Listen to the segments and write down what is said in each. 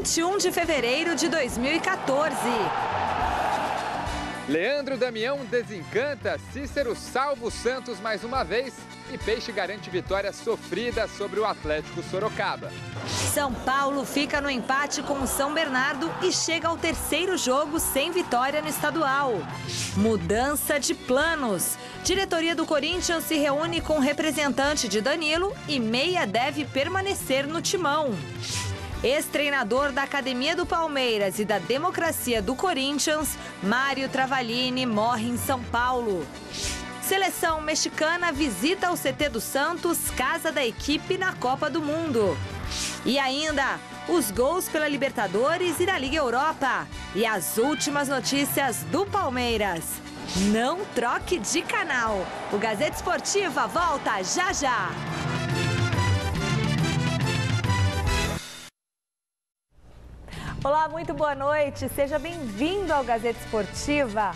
21 de fevereiro de 2014. Leandro Damião desencanta, Cícero salva o Santos mais uma vez e Peixe garante vitória sofrida sobre o Atlético Sorocaba. São Paulo fica no empate com o São Bernardo e chega ao terceiro jogo sem vitória no estadual. Mudança de planos. Diretoria do Corinthians se reúne com representante de Danilo e Meia deve permanecer no timão. Ex-treinador da Academia do Palmeiras e da Democracia do Corinthians, Mário Travaglini, morre em São Paulo. Seleção mexicana visita o CT do Santos, casa da equipe na Copa do Mundo. E ainda, os gols pela Libertadores e na Liga Europa. E as últimas notícias do Palmeiras. Não troque de canal. O Gazeta Esportiva volta já já. Olá, muito boa noite. Seja bem-vindo ao Gazeta Esportiva.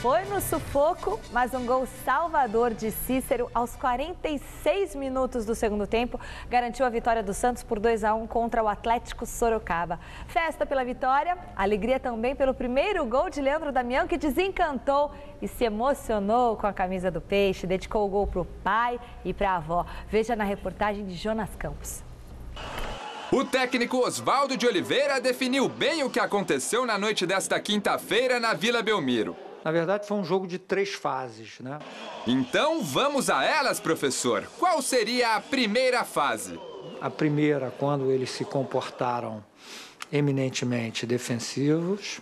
Foi no sufoco, mas um gol salvador de Cícero aos 46 minutos do segundo tempo garantiu a vitória do Santos por 2-1 contra o Atlético Sorocaba. Festa pela vitória, alegria também pelo primeiro gol de Leandro Damião, que desencantou e se emocionou com a camisa do Peixe, dedicou o gol para o pai e para a avó. Veja na reportagem de Jonas Campos. O técnico Oswaldo de Oliveira definiu bem o que aconteceu na noite desta quinta-feira na Vila Belmiro. Na verdade, foi um jogo de 3 fases, né? Então, vamos a elas, professor. Qual seria a primeira fase? A primeira, quando eles se comportaram eminentemente defensivos,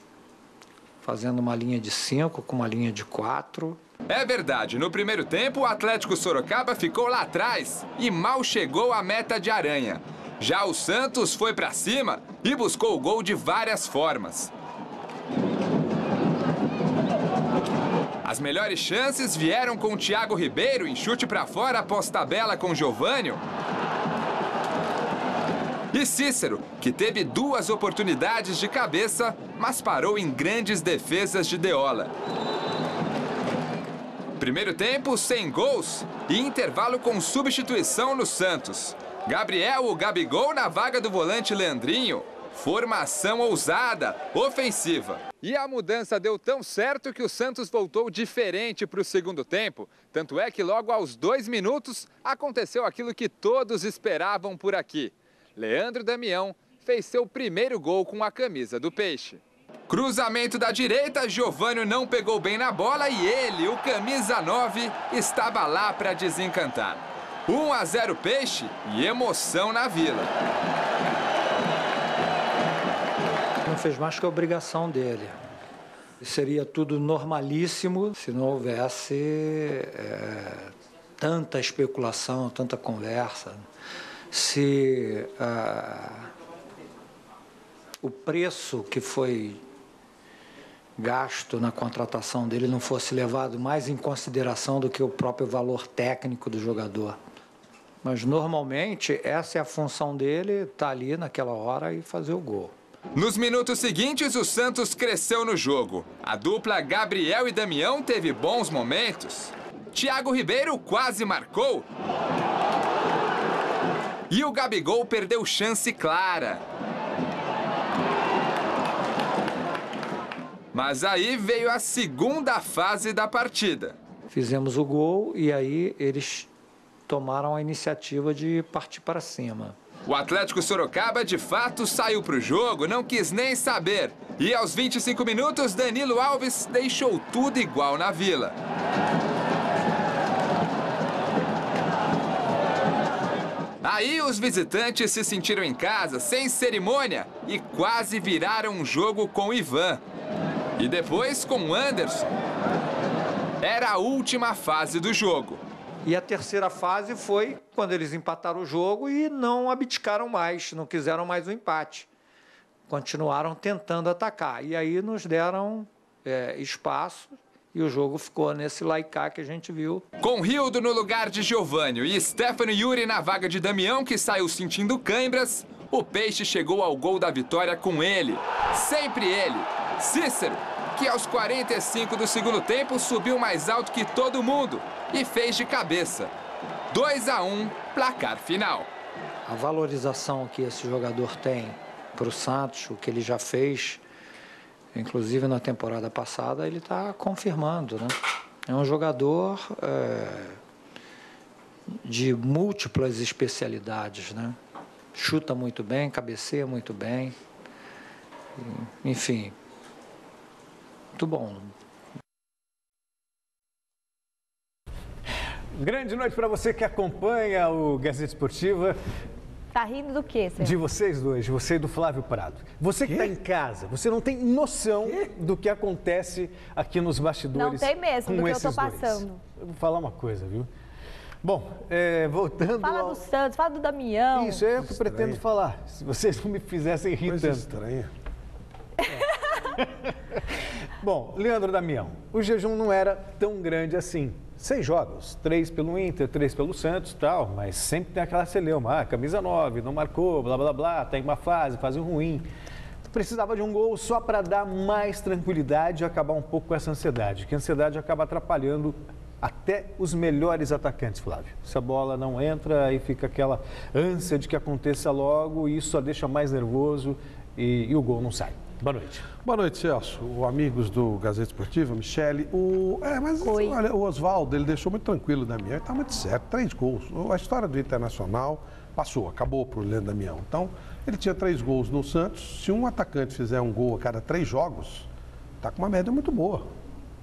fazendo uma linha de 5 com uma linha de 4. É verdade, no primeiro tempo, o Atlético Sorocaba ficou lá atrás e mal chegou à meta de Aranha. Já o Santos foi para cima e buscou o gol de várias formas. As melhores chances vieram com o Thiago Ribeiro em chute para fora após tabela com Giovânio. E Cícero, que teve 2 oportunidades de cabeça, mas parou em grandes defesas de Deola. Primeiro tempo sem gols e intervalo com substituição no Santos. Gabriel, o Gabigol, na vaga do volante Leandrinho. Formação ousada, ofensiva. E a mudança deu tão certo que o Santos voltou diferente para o segundo tempo. Tanto é que logo aos 2 minutos aconteceu aquilo que todos esperavam por aqui. Leandro Damião fez seu primeiro gol com a camisa do Peixe. Cruzamento da direita, Giovânio não pegou bem na bola e ele, o camisa 9, estava lá para desencantar. 1-0 Peixe e emoção na Vila. Não fez mais que a obrigação dele. Seria tudo normalíssimo se não houvesse tanta especulação, tanta conversa. Se o preço que foi gasto na contratação dele não fosse levado mais em consideração do que o próprio valor técnico do jogador. Mas, normalmente, essa é a função dele, estar ali naquela hora e fazer o gol. Nos minutos seguintes, o Santos cresceu no jogo. A dupla Gabriel e Damião teve bons momentos. Thiago Ribeiro quase marcou. E o Gabigol perdeu chance clara. Mas aí veio a segunda fase da partida. Fizemos o gol e aí eles tomaram a iniciativa de partir para cima. O Atlético Sorocaba, de fato, saiu para o jogo, não quis nem saber. E aos 25 minutos, Danilo Alves deixou tudo igual na Vila. Aí os visitantes se sentiram em casa, sem cerimônia, e quase viraram um jogo com Ivan. E depois com Anderson. Era a última fase do jogo. E a terceira fase foi quando eles empataram o jogo e não abdicaram mais, não quiseram mais o empate. Continuaram tentando atacar. E aí nos deram espaço e o jogo ficou nesse laicá que a gente viu. Com Rildo no lugar de Giovânio e Stefano Yuri na vaga de Damião, que saiu sentindo cãibras, o Peixe chegou ao gol da vitória com ele. Sempre ele, Cícero, que aos 45 do segundo tempo subiu mais alto que todo mundo e fez de cabeça. 2-1, placar final. A valorização que esse jogador tem para o Santos, o que ele já fez, inclusive na temporada passada, ele está confirmando, né? É um jogador de múltiplas especialidades, né? Chuta muito bem, cabeceia muito bem, enfim, muito bom. Grande noite para você que acompanha o Gazeta Esportiva. Tá rindo do quê, senhor? De vocês dois, de você e do Flávio Prado. Você que está em casa, você não tem noção do que acontece aqui nos bastidores. Não tem mesmo, do que eu estou dois. passando. Eu vou falar uma coisa, viu? Bom, voltando Fala do Santos, fala do Damião. Isso é o que eu pretendo falar, se vocês não me fizessem rir tanto. Estranha. Bom, Leandro Damião, o jejum não era tão grande assim. 6 jogos, 3 pelo Inter, 3 pelo Santos e tal, mas sempre tem aquela celeuma, camisa 9, não marcou, blá, blá, blá, tem uma fase ruim. Precisava de um gol só para dar mais tranquilidade e acabar um pouco com essa ansiedade, que a ansiedade acaba atrapalhando até os melhores atacantes, Flávio. Se a bola não entra, aí fica aquela ânsia de que aconteça logo e isso só deixa mais nervoso e o gol não sai. Boa noite. Boa noite, Celso. Amigos do Gazeta Esportiva, Michele. Oi. Olha, o Oswaldo, ele deixou muito tranquilo o Damião. Ele está muito certo, 3 gols. A história do Internacional passou, acabou para o Leandro Damião. Então, ele tinha 3 gols no Santos. Se um atacante fizer um gol a cada 3 jogos, está com uma média muito boa.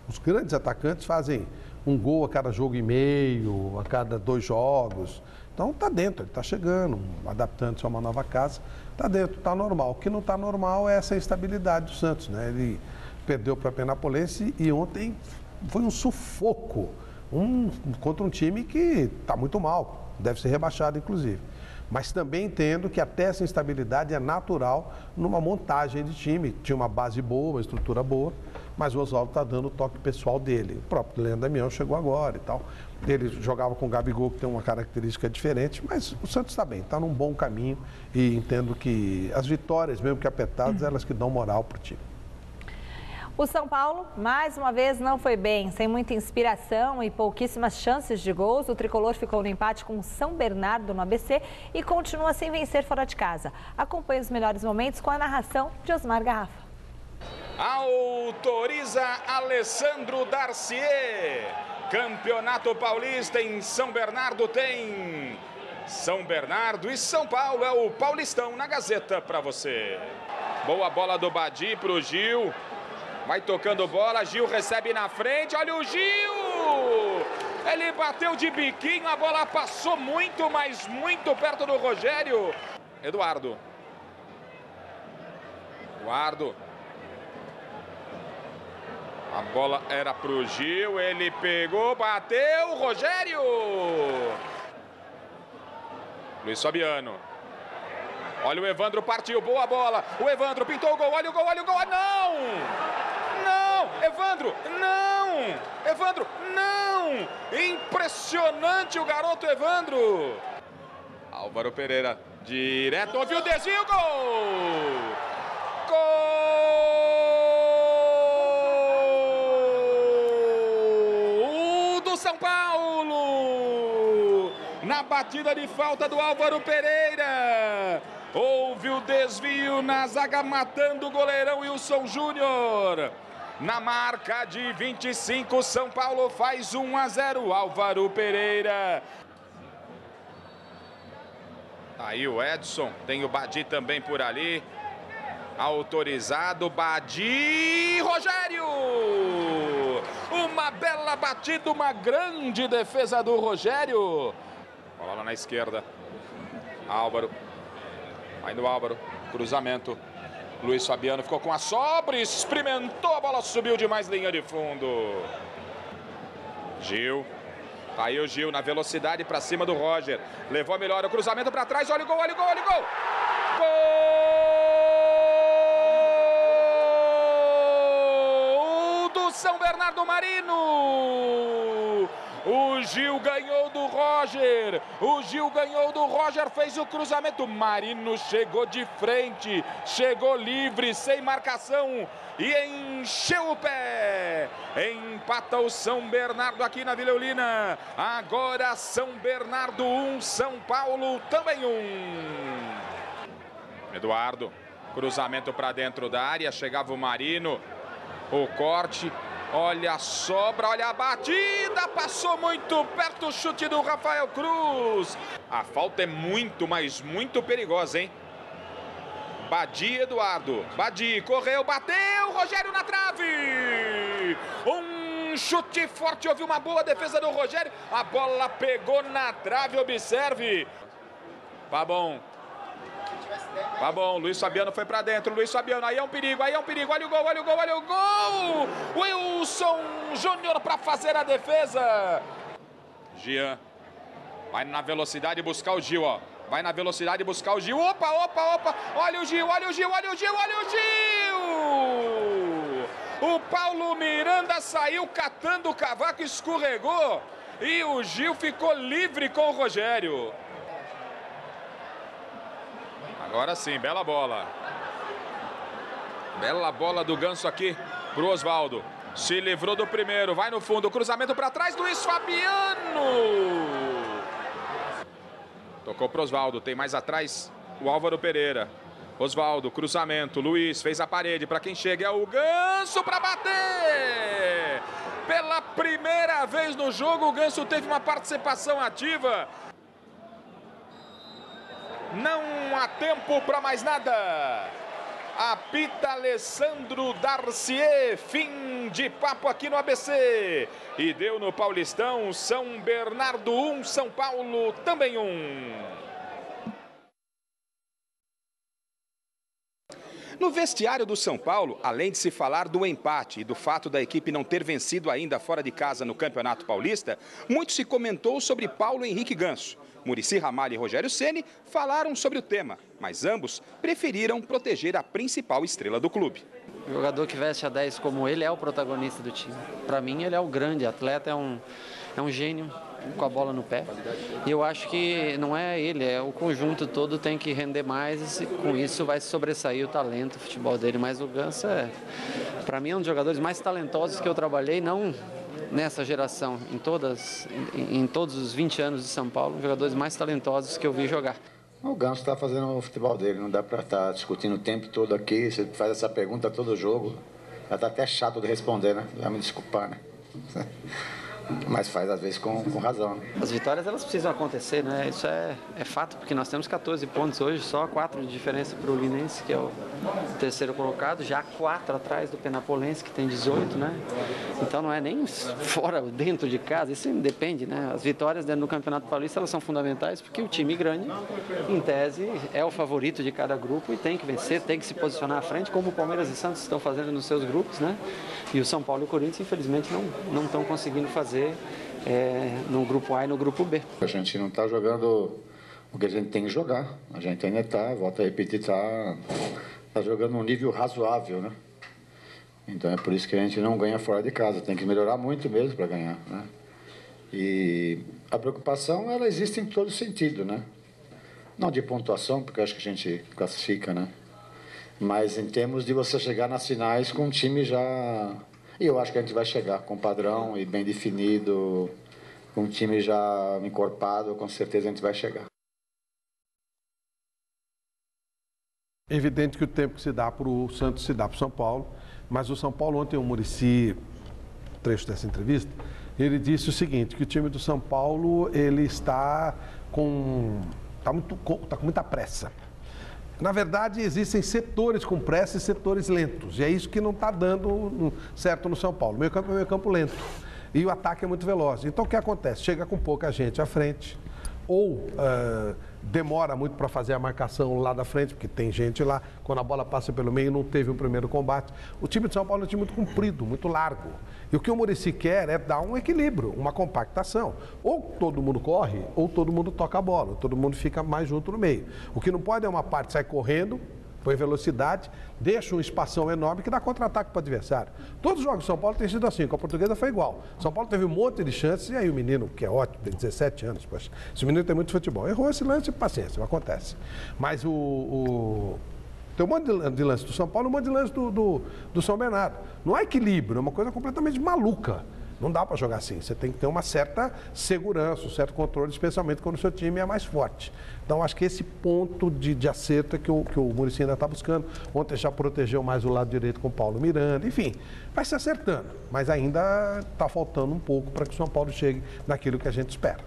Os grandes atacantes fazem um gol a cada jogo e meio, a cada 2 jogos. Então, está dentro, ele está chegando, adaptando-se a uma nova casa. Está dentro, está normal. O que não está normal é essa instabilidade do Santos, né? Ele perdeu para a Penapolense e ontem foi um sufoco contra um time que está muito mal, deve ser rebaixado, inclusive. Mas também entendo que até essa instabilidade é natural numa montagem de time. Tinha uma base boa, uma estrutura boa, mas o Oswaldo está dando o toque pessoal dele. O próprio Leandro Damião chegou agora e tal. Ele jogava com o Gabigol, que tem uma característica diferente, mas o Santos está bem, está num bom caminho e entendo que as vitórias, mesmo que apertadas, elas que dão moral para o time. O São Paulo, mais uma vez, não foi bem. Sem muita inspiração e pouquíssimas chances de gols, o tricolor ficou no empate com o São Bernardo no ABC e continua sem vencer fora de casa. Acompanhe os melhores momentos com a narração de Osmar Garrafa. Autoriza Alessandro Darcier. Campeonato Paulista em São Bernardo tem São Bernardo e São Paulo. É o Paulistão na Gazeta para você. Boa bola do Badi para o Gil. Vai tocando bola, Gil recebe na frente, olha o Gil! Ele bateu de biquinho, a bola passou muito, mas muito perto do Rogério. Eduardo. A bola era pro Gil, ele pegou, bateu, Rogério! Luiz Fabiano. Olha o Evandro, partiu, boa bola. O Evandro pintou o gol, olha o gol, olha o gol. Não! Não! Evandro, não! Evandro, não! Impressionante o garoto Evandro. Álvaro Pereira, direto, ouviu o desvio, gol! Gol do São Paulo! Na batida de falta do Álvaro Pereira. Houve o desvio na zaga, matando o goleirão Wilson Júnior. Na marca de 25, São Paulo faz 1-0. Álvaro Pereira. Aí o Edson, tem o Badi também por ali. Autorizado, Badi, Rogério! Uma bela batida, uma grande defesa do Rogério. Bola lá na esquerda. Álvaro. Vai no Álvaro, cruzamento. Luiz Fabiano ficou com a sobra, experimentou, a bola subiu demais, linha de fundo. Gil. Aí o Gil na velocidade para cima do Roger. Levou melhor o cruzamento para trás, olha o gol, olha o gol, olha o gol. Gol do São Bernardo Marino. O Gil ganhou do Roger. O Gil ganhou do Roger, fez o cruzamento. Marino chegou de frente, chegou livre, sem marcação e encheu o pé. Empata o São Bernardo aqui na Vila Eulina. Agora São Bernardo 1, São Paulo também 1. Eduardo. Cruzamento para dentro da área, chegava o Marino. O corte, olha a sobra, olha a batida, passou muito perto o chute do Rafael Cruz. A falta é muito, mas muito perigosa, hein? Badi, Eduardo, Badi, correu, bateu, Rogério na trave. Um chute forte, houve uma boa defesa do Rogério. A bola pegou na trave, observe. Tá bom, Luiz Fabiano foi pra dentro, Luiz Fabiano, aí é um perigo, olha o gol, olha o gol! Wilson Júnior pra fazer a defesa. Gian, vai na velocidade buscar o Gil, ó. Vai na velocidade buscar o Gil, opa! Olha o Gil! O Paulo Miranda saiu catando o cavaco, escorregou e o Gil ficou livre com o Rogério. Agora sim, bela bola. Bela bola do Ganso aqui pro Osvaldo. Se livrou do primeiro, vai no fundo, cruzamento para trás, Luiz Fabiano. Tocou pro Osvaldo, tem mais atrás o Álvaro Pereira. Osvaldo, cruzamento, Luiz fez a parede, para quem chega é o Ganso para bater. Pela primeira vez no jogo, o Ganso teve uma participação ativa. Não há tempo para mais nada. Apita Alessandro Darcier, fim de papo aqui no ABC. E deu no Paulistão, São Bernardo 1, São Paulo também 1. No vestiário do São Paulo, além de se falar do empate e do fato da equipe não ter vencido ainda fora de casa no Campeonato Paulista, muito se comentou sobre Paulo Henrique Ganso. Muricy Ramalho e Rogério Ceni falaram sobre o tema, mas ambos preferiram proteger a principal estrela do clube. O jogador que veste a 10 como ele é o protagonista do time. Para mim, ele é o grande atleta, é um gênio com a bola no pé. E eu acho que não é ele, é o conjunto todo tem que render mais e com isso vai sobressair o talento, o futebol dele. Mas o Ganso para mim, é um dos jogadores mais talentosos que eu trabalhei, não nessa geração, em todos os 20 anos de São Paulo, jogadores mais talentosos que eu vi jogar. O Ganso está fazendo o futebol dele, não dá para estar discutindo o tempo todo aqui, você faz essa pergunta todo jogo, já está até chato de responder, né? Vai me desculpar, né? Mas faz às vezes com razão, né? As vitórias elas precisam acontecer, né? Isso é fato, porque nós temos 14 pontos hoje, só 4 de diferença para o Linense, que é o terceiro colocado, já 4 atrás do Penapolense, que tem 18, né? Então não é nem fora ou dentro de casa, isso depende, né? As vitórias dentro do Campeonato Paulista elas são fundamentais, porque o time grande, em tese, é o favorito de cada grupo e tem que vencer, tem que se posicionar à frente, como o Palmeiras e Santos estão fazendo nos seus grupos, né? E o São Paulo e o Corinthians, infelizmente, não estão conseguindo fazer no grupo A e no grupo B. A gente não está jogando o que a gente tem que jogar. A gente ainda está, volto a repetir, está jogando um nível razoável, né? Então é por isso que a gente não ganha fora de casa. Tem que melhorar muito mesmo para ganhar, né? E a preocupação, ela existe em todo sentido, né? Não de pontuação, porque eu acho que a gente classifica, né? Mas em termos de você chegar nas finais com um time já... E eu acho que a gente vai chegar com padrão e bem definido, com um time já encorpado, com certeza a gente vai chegar. É evidente que o tempo que se dá para o Santos se dá para o São Paulo, mas o São Paulo ontem, o Muricy, trecho dessa entrevista, ele disse o seguinte, que o time do São Paulo, ele está com muita pressa. Na verdade, existem setores com pressa e setores lentos. E é isso que não está dando certo no São Paulo. O meio campo é meio campo lento. E o ataque é muito veloz. Então, o que acontece? Chega com pouca gente à frente. Ou demora muito para fazer a marcação lá da frente, porque tem gente lá. Quando a bola passa pelo meio, não teve um primeiro combate. O time de São Paulo é um time muito comprido, muito largo. E o que o Muricy quer é dar um equilíbrio, uma compactação. Ou todo mundo corre, ou todo mundo toca a bola. Todo mundo fica mais junto no meio. O que não pode é uma parte sair correndo, põe velocidade, deixa um espação enorme que dá contra-ataque para o adversário. Todos os jogos de São Paulo têm sido assim, com a Portuguesa foi igual. São Paulo teve um monte de chances e aí o menino, que é ótimo, tem 17 anos, poxa, esse menino tem muito futebol. Errou esse lance, paciência, acontece. Mas tem um monte de lance do São Paulo e um monte de lance do São Bernardo. Não há equilíbrio, é uma coisa completamente maluca. Não dá para jogar assim. Você tem que ter uma certa segurança, um certo controle, especialmente quando o seu time é mais forte. Então, acho que esse ponto de acerto é que o Muricy ainda está buscando. Ontem já protegeu mais o lado direito com o Paulo Miranda. Enfim, vai se acertando. Mas ainda está faltando um pouco para que o São Paulo chegue naquilo que a gente espera.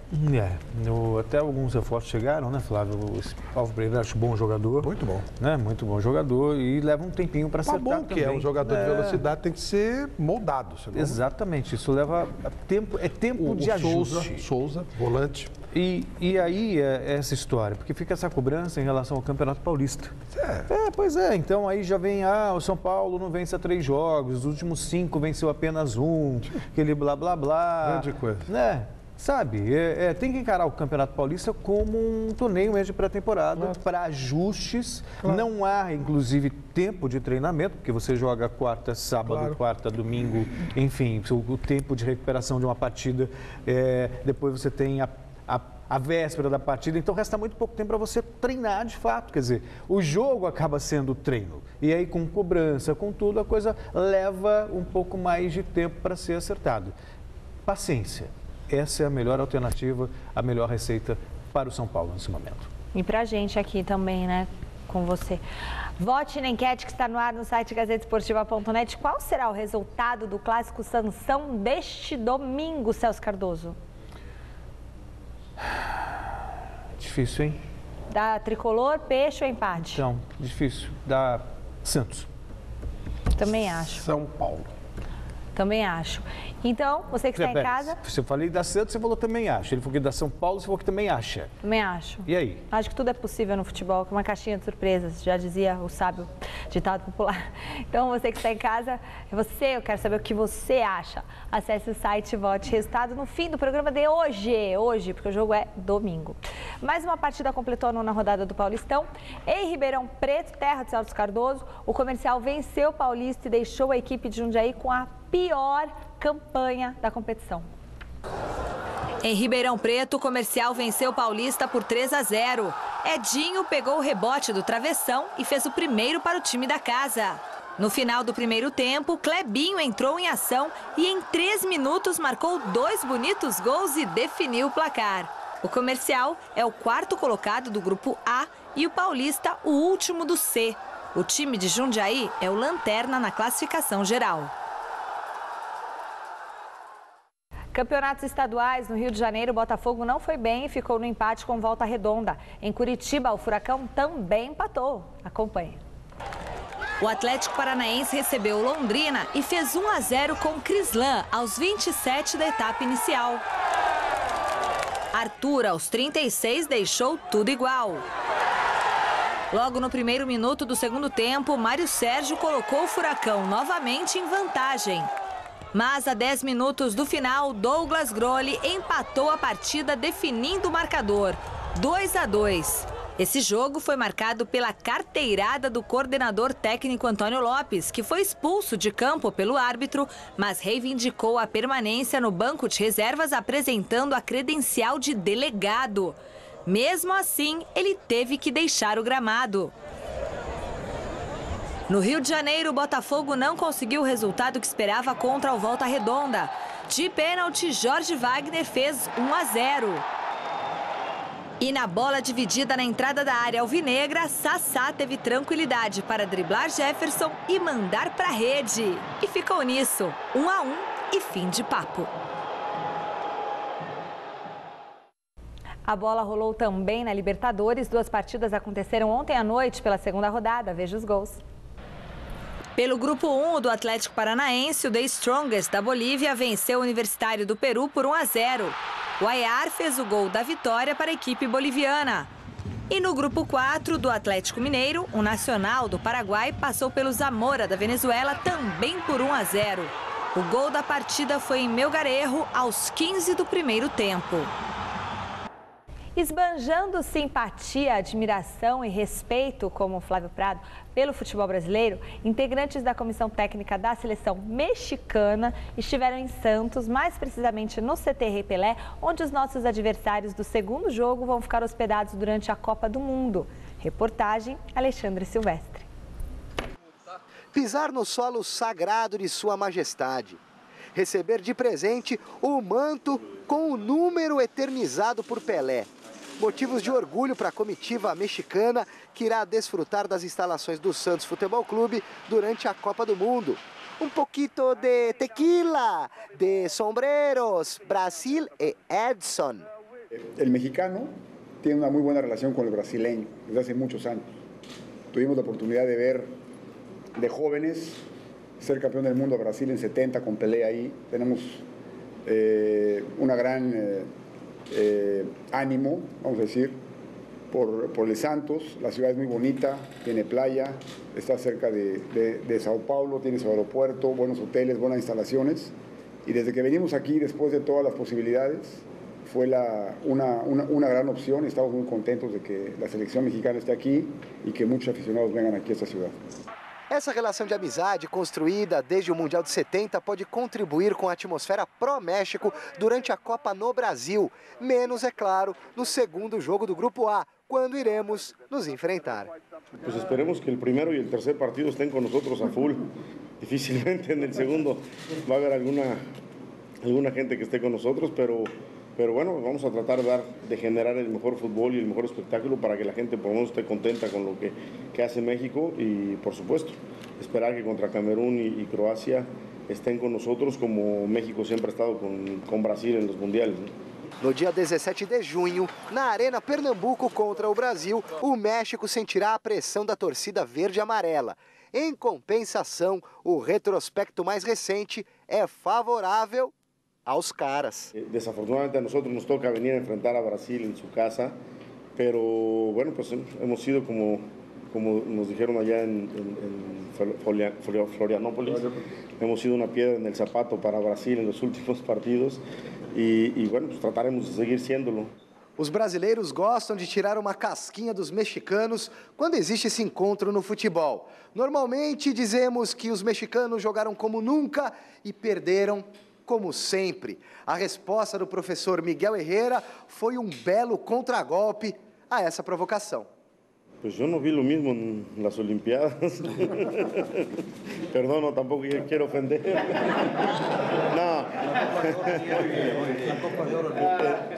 Até alguns reforços chegaram, né, Flávio? O Paulo Pereira acho bom jogador. Muito bom. Né? Muito bom jogador e leva um tempinho para acertar bom que também. Um jogador de velocidade tem que ser moldado. Senão... Exatamente. Isso leva tempo, tempo de ajuste. Souza, volante. E aí é essa história, porque fica essa cobrança em relação ao Campeonato Paulista. Pois é, então aí já vem, o São Paulo não vence há 3 jogos, os últimos 5 venceu apenas 1, aquele blá blá blá. Grande coisa. Né? Sabe, tem que encarar o Campeonato Paulista como um torneio mesmo de pré-temporada, para ajustes. Não há, inclusive, tempo de treinamento, porque você joga quarta, sábado, quarta, domingo, enfim, o tempo de recuperação de uma partida. Depois você tem a véspera da partida, então resta muito pouco tempo para você treinar de fato. Quer dizer, o jogo acaba sendo treino. E aí, com cobrança, com tudo, a coisa leva um pouco mais de tempo para ser acertado. Paciência. Essa é a melhor alternativa, a melhor receita para o São Paulo nesse momento. E para a gente aqui também, né? Com você. Vote na enquete que está no ar no site gazetesportiva.net. Qual será o resultado do clássico Sansão deste domingo, Celso Cardoso? Difícil, hein? Da Tricolor, Peixe ou empate? Então, difícil. Da Santos. Também acho. São Paulo. Também acho. Então, você que está em casa... Se eu falei da Santos, você falou também acha. Ele falou que da São Paulo, você falou que também acha. Também acho. E aí? Acho que tudo é possível no futebol, com uma caixinha de surpresas, já dizia o sábio ditado popular. Então, você que está em casa, eu quero saber o que você acha. Acesse o site e vote. Resultado no fim do programa de hoje, porque o jogo é domingo. Mais uma partida completou a 9ª rodada do Paulistão. Em Ribeirão Preto, terra de Celso Cardoso, o Comercial venceu o Paulista e deixou a equipe de Jundiaí com a pior campanha da competição. Em Ribeirão Preto, o Comercial venceu o Paulista por 3-0. Edinho pegou o rebote do travessão e fez o primeiro para o time da casa. No final do primeiro tempo, Clebinho entrou em ação e em 3 minutos marcou 2 bonitos gols e definiu o placar. O Comercial é o 4º colocado do grupo A e o Paulista o último do C. O time de Jundiaí é o lanterna na classificação geral. Campeonatos estaduais no Rio de Janeiro, o Botafogo não foi bem e ficou no empate com Volta Redonda. Em Curitiba, o Furacão também empatou. Acompanhe. O Atlético Paranaense recebeu o Londrina e fez 1-0 com o Crislan aos 27 da etapa inicial. Arthur, aos 36, deixou tudo igual. Logo no primeiro minuto do segundo tempo, Mário Sérgio colocou o Furacão novamente em vantagem. Mas a 10 minutos do final, Douglas Grolli empatou a partida definindo o marcador, 2-2. Esse jogo foi marcado pela carteirada do coordenador técnico Antônio Lopes, que foi expulso de campo pelo árbitro, mas reivindicou a permanência no banco de reservas apresentando a credencial de delegado. Mesmo assim, ele teve que deixar o gramado. No Rio de Janeiro, o Botafogo não conseguiu o resultado que esperava contra o Volta Redonda. De pênalti, Jorge Wagner fez 1-0. E na bola dividida na entrada da área alvinegra, Sassá teve tranquilidade para driblar Jefferson e mandar para a rede. E ficou nisso, 1-1 e fim de papo. A bola rolou também na Libertadores. 2 partidas aconteceram ontem à noite pela 2ª rodada. Veja os gols. Pelo Grupo 1 do Atlético Paranaense, o The Strongest da Bolívia venceu o Universitário do Peru por 1-0. O Ayar fez o gol da vitória para a equipe boliviana. E no Grupo 4 do Atlético Mineiro, o Nacional do Paraguai passou pelo Zamora da Venezuela também por 1-0. O gol da partida foi em Melgarejo aos 15 do primeiro tempo. Esbanjando simpatia, admiração e respeito, como Flávio Prado, pelo futebol brasileiro, integrantes da comissão técnica da seleção mexicana estiveram em Santos, mais precisamente no CT Rei Pelé, onde os nossos adversários do segundo jogo vão ficar hospedados durante a Copa do Mundo. Reportagem, Alexandre Silvestre. Pisar no solo sagrado de Sua Majestade. receber de presente o manto com o número eternizado por Pelé. Motivos de orgulho para a comitiva mexicana que irá desfrutar das instalações do Santos Futebol Clube durante a Copa do Mundo. Um pouquito de tequila, de sombreros, Brasil e Edson. El mexicano tiene una muy buena relación con el brasileño desde hace muchos años. Tuvimos la oportunidad de ver de jóvenes ser campeón del mundo a Brasil en 70 con Pelé ahí. Tenemos una gran ánimo, vamos a decir, por el Santos. La ciudad es muy bonita, tiene playa, está cerca de Sao Paulo, tiene su aeropuerto, buenos hoteles, buenas instalaciones. Y desde que venimos aquí, después de todas las posibilidades, fue una gran opción. Estamos muy contentos de que la selección mexicana esté aqui e que muitos aficionados venham aqui a essa cidade. Essa relação de amizade construída desde o Mundial de 70 pode contribuir com a atmosfera pró-México durante a Copa no Brasil. Menos, é claro, no segundo jogo do Grupo A, quando iremos nos enfrentar. Pues esperemos que el primero y el tercer partido estén con nosotros a full. Difícilmente en el segundo va a haber alguna gente que esté con nosotros, pero bueno, vamos a tratar de generar el mejor fútbol y el mejor espectáculo para que la gente por lo menos esté contenta con lo que hace México y, por supuesto, esperar que contra Camerún y Croacia estén con nosotros como México siempre ha estado con Brasil en los mundiales, ¿no? No dia 17 de junho, na Arena Pernambuco contra o Brasil, o México sentirá a pressão da torcida verde e amarela. Em compensação, o retrospecto mais recente é favorável aos caras. Desafortunadamente a nosotros nos toca venir a enfrentar a Brasil en su casa, pero bueno, pues hemos sido como nos dijeron allá en Florianópolis, hemos sido una piedra en el zapato para Brasil en los últimos partidos y bueno, pues trataremos de seguir siéndolo. Os brasileiros gostam de tirar uma casquinha dos mexicanos quando existe esse encontro no futebol. Normalmente dizemos que os mexicanos jogaram como nunca e perderam como sempre. A resposta do professor Miguel Herrera foi um belo contragolpe a essa provocação. Pues yo no vi lo mismo en las Olimpiadas. Perdón, no, tampoco quiero ofender. No.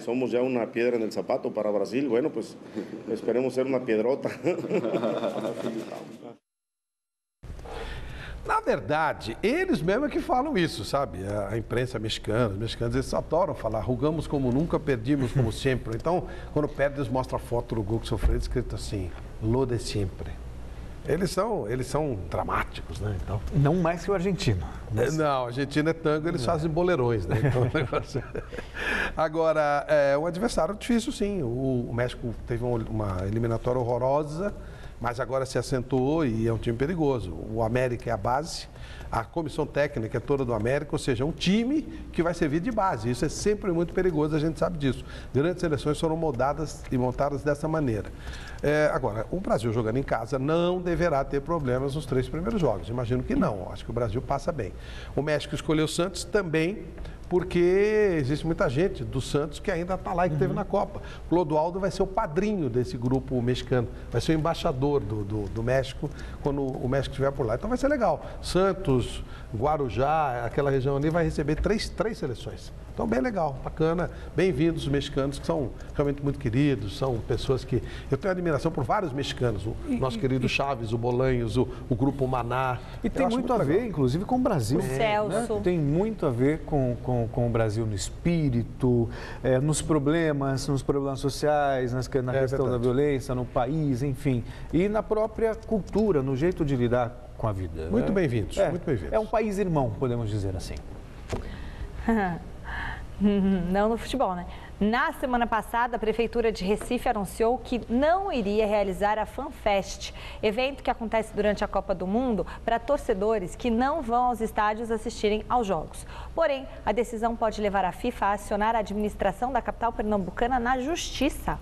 Somos ya una piedra en el zapato para Brasil. Bueno, pues esperemos ser una piedrota. Na verdade, eles mesmo é que falam isso, sabe? A imprensa mexicana, os mexicanos, eles adoram falar, jogamos como nunca, perdimos como sempre. Então, quando perde, eles mostram a foto do gol que sofreu, escrito assim, lo de sempre. Eles são dramáticos, né? Então, não mais que o argentino. Mas... Não, a Argentina é tango, eles fazem boleirões, né? Então, o negócio... Agora, um adversário difícil, sim. O México teve uma eliminatória horrorosa, mas agora se assentou e é um time perigoso. O América é a base, a comissão técnica é toda do América, ou seja, é um time que vai servir de base. Isso é sempre muito perigoso, a gente sabe disso. Grandes seleções foram moldadas e montadas dessa maneira. Agora, o Brasil jogando em casa não deverá ter problemas nos 3 primeiros jogos. Imagino que não, acho que o Brasil passa bem. O México escolheu o Santos também, porque existe muita gente do Santos que ainda está lá e que esteve na Copa. O Clodoaldo vai ser o padrinho desse grupo mexicano, vai ser o embaixador do México quando o México estiver por lá. Então vai ser legal. Santos, Guarujá, aquela região ali vai receber três seleções. Então bem legal, bacana, bem-vindos os mexicanos, que são realmente muito queridos, são pessoas que... Eu tenho admiração por vários mexicanos, o nosso querido Chaves, o Bolanhos, o Grupo Maná. E tem muito a ver, inclusive, com o Brasil. O Celso. Né? Tem muito a ver com o Brasil no espírito, nos problemas sociais, na questão da violência, no país, enfim. E na própria cultura, no jeito de lidar com a vida. Muito bem-vindos, muito bem-vindos. É um país irmão, podemos dizer assim. Não no futebol, né? Na semana passada, a Prefeitura de Recife anunciou que não iria realizar a FanFest, evento que acontece durante a Copa do Mundo para torcedores que não vão aos estádios assistirem aos jogos. Porém, a decisão pode levar a FIFA a acionar a administração da capital pernambucana na Justiça.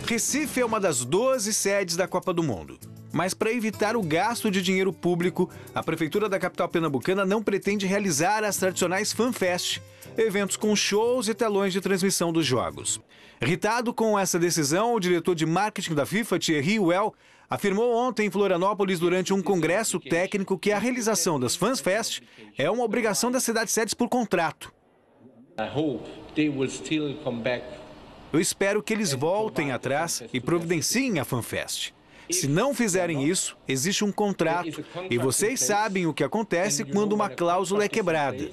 Recife é uma das 12 sedes da Copa do Mundo. Mas para evitar o gasto de dinheiro público, a Prefeitura da capital pernambucana não pretende realizar as tradicionais FanFest. eventos com shows e telões de transmissão dos jogos. Irritado com essa decisão, o diretor de marketing da FIFA, Thierry Well, afirmou ontem em Florianópolis durante um congresso técnico que a realização das FanFest é uma obrigação das cidades-sedes por contrato. Eu espero que eles voltem atrás e providenciem a FanFest. Se não fizerem isso, existe um contrato e vocês sabem o que acontece quando uma cláusula é quebrada.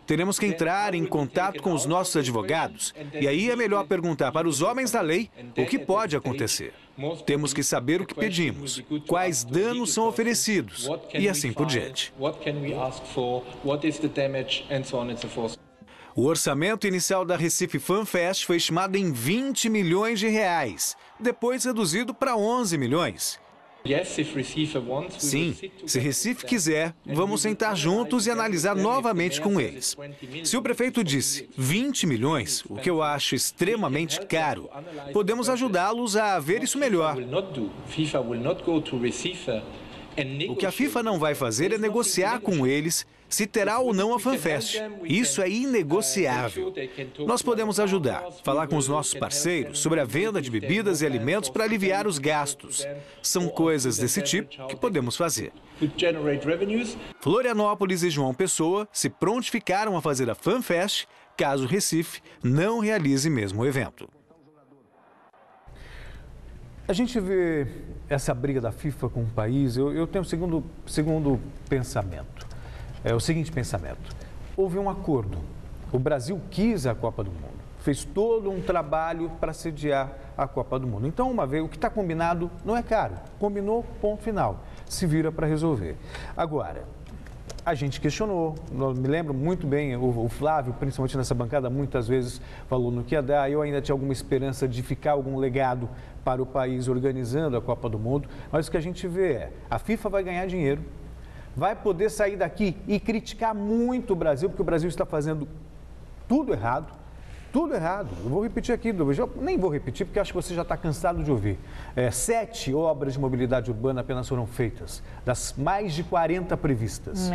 Teremos que entrar em contato com os nossos advogados e aí é melhor perguntar para os homens da lei o que pode acontecer. Temos que saber o que pedimos, quais danos são oferecidos e assim por diante. O orçamento inicial da Recife FanFest foi estimado em 20 milhões de reais, depois reduzido para 11 milhões. Sim, se Recife quiser, vamos sentar juntos e analisar novamente com eles. Se o prefeito disse 20 milhões, o que eu acho extremamente caro, podemos ajudá-los a ver isso melhor. O que a FIFA não vai fazer é negociar com eles se terá ou não a FanFest. Isso é inegociável. Nós podemos ajudar, falar com os nossos parceiros sobre a venda de bebidas e alimentos para aliviar os gastos. São coisas desse tipo que podemos fazer. Florianópolis e João Pessoa se prontificaram a fazer a FanFest, caso Recife não realize mesmo o evento. A gente vê essa briga da FIFA com o país, eu tenho um segundo pensamento. É o seguinte pensamento: houve um acordo, o Brasil quis a Copa do Mundo, fez todo um trabalho para sediar a Copa do Mundo. Então, uma vez, o que está combinado não é caro, combinou, ponto final, se vira para resolver. Agora, a gente questionou, eu me lembro muito bem, o Flávio, principalmente nessa bancada, muitas vezes falou no que ia dar, eu ainda tinha alguma esperança de ficar algum legado para o país organizando a Copa do Mundo, mas o que a gente vê é, a FIFA vai ganhar dinheiro, vai poder sair daqui e criticar muito o Brasil, porque o Brasil está fazendo tudo errado. Tudo errado. Eu vou repetir aqui, eu nem vou repetir, porque acho que você já está cansado de ouvir. 7 obras de mobilidade urbana apenas foram feitas, das mais de 40 previstas.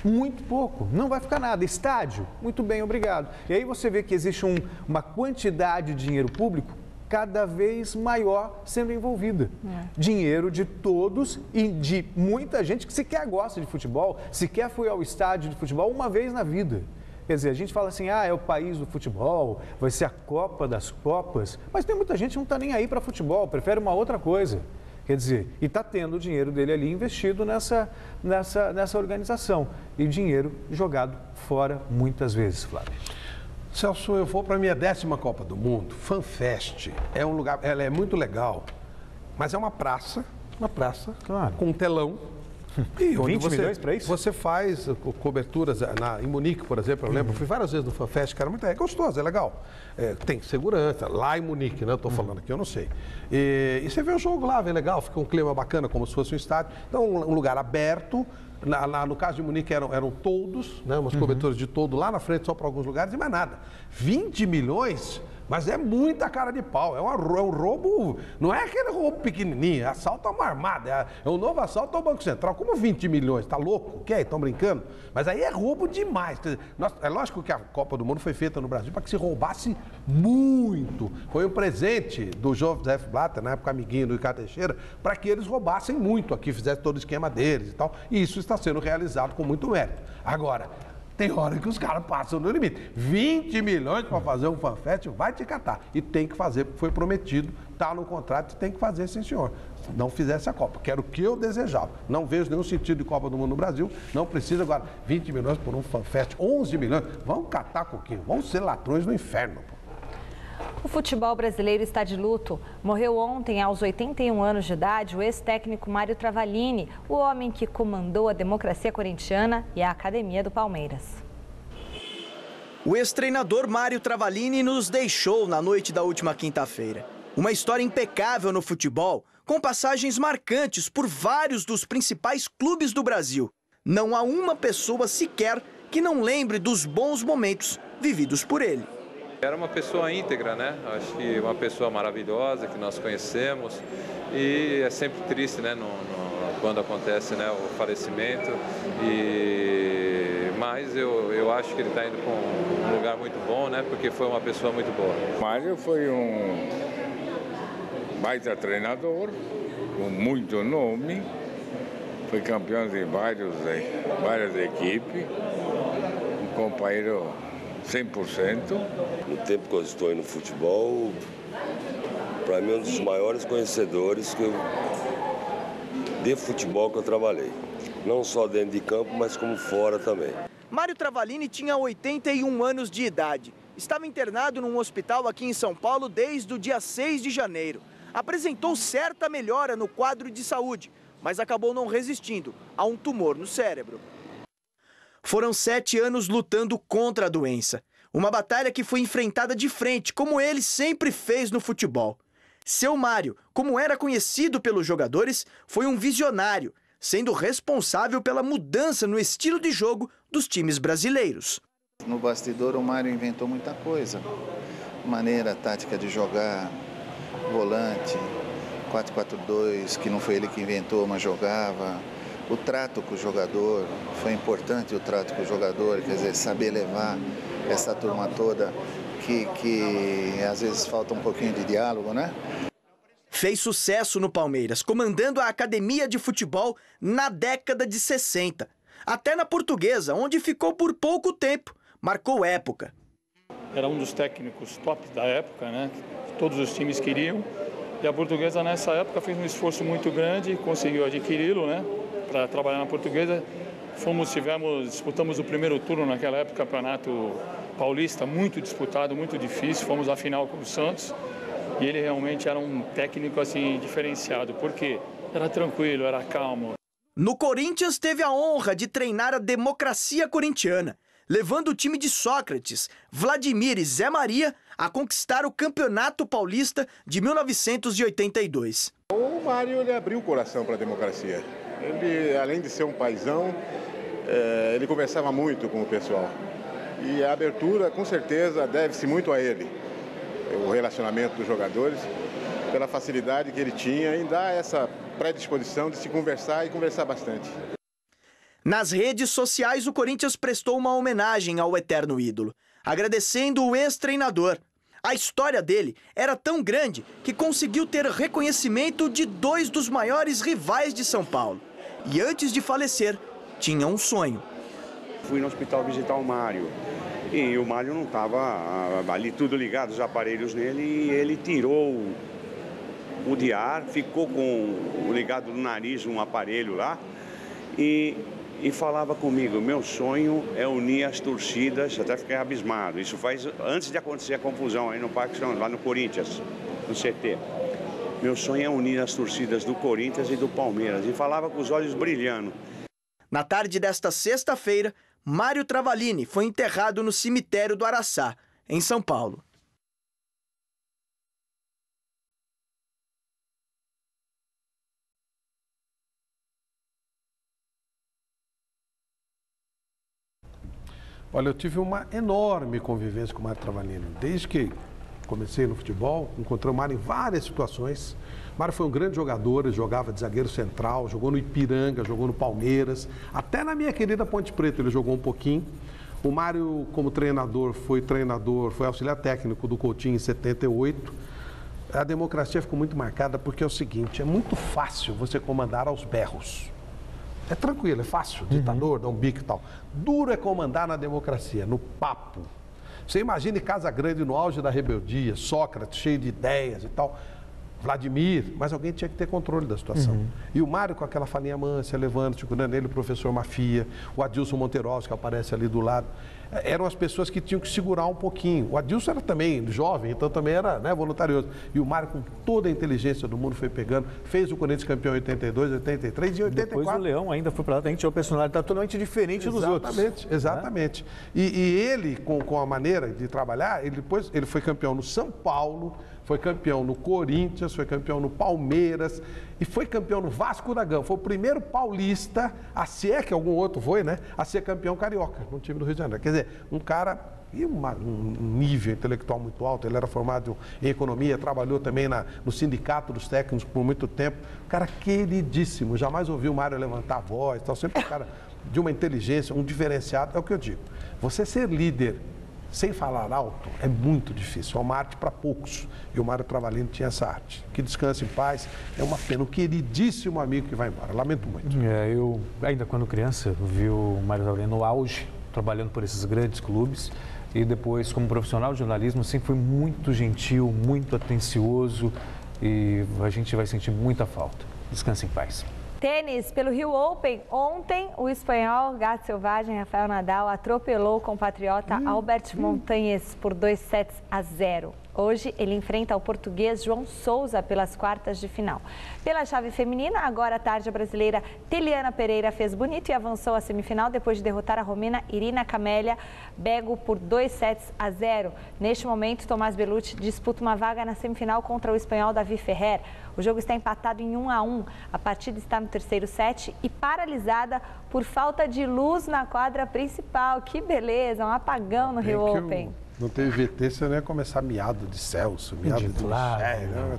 Muito pouco, não vai ficar nada. Estádio, muito bem, obrigado. E aí você vê que existe uma quantidade de dinheiro público cada vez maior sendo envolvida. Dinheiro de todos e de muita gente que sequer gosta de futebol, sequer foi ao estádio de futebol uma vez na vida. Quer dizer, a gente fala assim, é o país do futebol, vai ser a Copa das Copas, mas tem muita gente que não está nem aí para futebol, prefere uma outra coisa. Quer dizer, e está tendo o dinheiro dele ali investido nessa organização. E dinheiro jogado fora muitas vezes, Flávio. Celso, eu vou para a minha 10ª Copa do Mundo. FanFest é um lugar, ela é muito legal, mas é uma praça claro, com um telão. E 20 milhões para isso? Você faz coberturas em Munique, por exemplo, eu lembro, fui várias vezes no FanFest, que era muito gostoso, é legal. Tem segurança, lá em Munique, né? Eu estou falando aqui, eu não sei. E você vê o jogo lá, é legal, fica um clima bacana, como se fosse um estádio. Então, um lugar aberto. No caso de Munique eram toldos, né, umas coberturas de toldo lá na frente, só para alguns lugares, e mais nada. 20 milhões, mas é muita cara de pau. É um roubo, não é aquele roubo pequenininho, é assalto a uma armada, é um novo assalto ao Banco Central. Como 20 milhões? Tá louco? Que? Estão brincando? Mas aí é roubo demais. É lógico que a Copa do Mundo foi feita no Brasil para que se roubasse muito. Foi um presente do Joseph Blatter, na época amiguinho do Ricardo Teixeira, para que eles roubassem muito aqui, fizessem todo o esquema deles e tal. E isso está sendo realizado com muito mérito. Agora, tem hora que os caras passam no limite. 20 milhões para fazer um FanFest, vai te catar. E tem que fazer, porque foi prometido, está no contrato e tem que fazer, sim senhor. Não fizesse a Copa, que era o que eu desejava. Não vejo nenhum sentido de Copa do Mundo no Brasil, não precisa agora 20 milhões por um FanFest, 11 milhões. Vamos catar coquinho, vamos ser ladrões no inferno, pô. O futebol brasileiro está de luto. Morreu ontem, aos 81 anos de idade, o ex-técnico Mário Travaglini, o homem que comandou a democracia corintiana e a academia do Palmeiras. O ex-treinador Mário Travaglini nos deixou na noite da última quinta-feira. Uma história impecável no futebol, com passagens marcantes por vários dos principais clubes do Brasil. Não há uma pessoa sequer que não lembre dos bons momentos vividos por ele. Era uma pessoa íntegra, né? Acho que uma pessoa maravilhosa que nós conhecemos e é sempre triste, né? Quando acontece, né, o falecimento. Mas eu acho que ele está indo para um lugar muito bom, né? Porque foi uma pessoa muito boa. O Mário foi um baita treinador, com muito nome, foi campeão de várias equipes, um companheiro 100%. No tempo que eu estou aí no futebol, para mim é um dos maiores conhecedores de futebol que eu trabalhei. Não só dentro de campo, mas como fora também. Mário Travalini tinha 81 anos de idade. Estava internado num hospital aqui em São Paulo desde o dia 6 de janeiro. Apresentou certa melhora no quadro de saúde, mas acabou não resistindo a um tumor no cérebro. Foram 7 anos lutando contra a doença. Uma batalha que foi enfrentada de frente, como ele sempre fez no futebol. Seu Mário, como era conhecido pelos jogadores, foi um visionário, sendo responsável pela mudança no estilo de jogo dos times brasileiros. No bastidor, o Mário inventou muita coisa. Maneira tática de jogar, volante, 4-4-2, que não foi ele que inventou, mas jogava. O trato com o jogador, foi importante o trato com o jogador, quer dizer, saber levar essa turma toda que às vezes falta um pouquinho de diálogo, né? Fez sucesso no Palmeiras, comandando a academia de futebol na década de 60. Até na Portuguesa, onde ficou por pouco tempo, marcou época. Era um dos técnicos top da época, né? Todos os times queriam. E a Portuguesa, nessa época, fez um esforço muito grande, conseguiu adquiri-lo, né? Para trabalhar na Portuguesa. Disputamos o primeiro turno naquela época, Campeonato Paulista, muito disputado, muito difícil. Fomos à final com o Santos. E ele realmente era um técnico assim diferenciado, porque era tranquilo, era calmo. No Corinthians teve a honra de treinar a democracia corintiana, levando o time de Sócrates, Vladimir e Zé Maria a conquistar o Campeonato Paulista de 1982. O Mário, ele abriu o coração para a democracia. Ele, além de ser um paizão, ele conversava muito com o pessoal. E a abertura, com certeza, deve-se muito a ele. O relacionamento dos jogadores, pela facilidade que ele tinha em dar essa predisposição de se conversar e conversar bastante. Nas redes sociais, o Corinthians prestou uma homenagem ao eterno ídolo, agradecendo o ex-treinador. A história dele era tão grande que conseguiu ter reconhecimento de 2 dos maiores rivais de São Paulo. E antes de falecer, tinha um sonho. Fui no hospital visitar o Mário. E o Mário não estava ali tudo ligado, os aparelhos nele, e ele tirou o de ar, ficou com ligado no nariz um aparelho lá e falava comigo, meu sonho é unir as torcidas, até fiquei abismado. Isso faz antes de acontecer a confusão aí no Parque, lá no Corinthians, no CT. Meu sonho é unir as torcidas do Corinthians e do Palmeiras, e falava com os olhos brilhando. Na tarde desta sexta-feira, Mário Travalini foi enterrado no cemitério do Araçá, em São Paulo. Olha, eu tive uma enorme convivência com o Mário Travalini. Desde que comecei no futebol, encontrei o Mário em várias situações. O Mário foi um grande jogador, ele jogava de zagueiro central, jogou no Ipiranga, jogou no Palmeiras. Até na minha querida Ponte Preta ele jogou um pouquinho. O Mário, como treinador, foi auxiliar técnico do Coutinho em 78. A democracia ficou muito marcada porque é o seguinte, é muito fácil você comandar aos berros. É tranquilo, é fácil, ditador, dá um bico e tal. Duro é comandar na democracia, no papo. Você imagine Casa Grande no auge da rebeldia, Sócrates cheio de ideias e tal, Vladimir, mas alguém tinha que ter controle da situação. E o Mário com aquela falinha mansa, levando, segurando ele, o professor Mafia, o Adilson Monteros, que aparece ali do lado. Eram as pessoas que tinham que segurar um pouquinho. O Adilson era também jovem, então também era, né, voluntarioso. E o Mário, com toda a inteligência do mundo, foi pegando, fez o Corinthians campeão em 82, 83 e 84. Depois o Leão ainda foi para lá, tem que ter uma personalidade totalmente diferente dos outros. Exatamente. E ele, com a maneira de trabalhar, ele foi campeão no São Paulo, foi campeão no Corinthians, foi campeão no Palmeiras e foi campeão no Vasco da Gama. Foi o primeiro paulista, se é que algum outro foi, né, a ser campeão carioca no time do Rio de Janeiro. Quer dizer, um cara e um nível intelectual muito alto. Ele era formado em economia, trabalhou também no sindicato dos técnicos por muito tempo. Um cara queridíssimo, jamais ouvi o Mário levantar a voz, tal, sempre um cara de uma inteligência, um diferenciado, é o que eu digo. Você ser líder sem falar alto é muito difícil, é uma arte para poucos. E o Mário Travalini tinha essa arte. Que descanse em paz, é uma pena, um queridíssimo amigo que vai embora, lamento muito. Eu, ainda quando criança, vi o Mário Travalini no auge, trabalhando por esses grandes clubes, e depois, como profissional de jornalismo, sempre foi muito gentil, muito atencioso, e a gente vai sentir muita falta. Descanse em paz. Tênis, pelo Rio Open, ontem o espanhol gato selvagem Rafael Nadal atropelou o compatriota Albert Montañez por 2-0. Hoje ele enfrenta o português João Souza pelas quartas de final. Pela chave feminina, agora à tarde a brasileira Teliana Pereira fez bonito e avançou à semifinal depois de derrotar a romena Irina Camelia Bego por 2-0. Neste momento, Tomás Bellucci disputa uma vaga na semifinal contra o espanhol Davi Ferrer. O jogo está empatado em 1-1. A partida está no terceiro set e paralisada por falta de luz na quadra principal. Que beleza, um apagão no Rio Open. Não teve VT, você não ia começar miado de Celso, miado de Michel.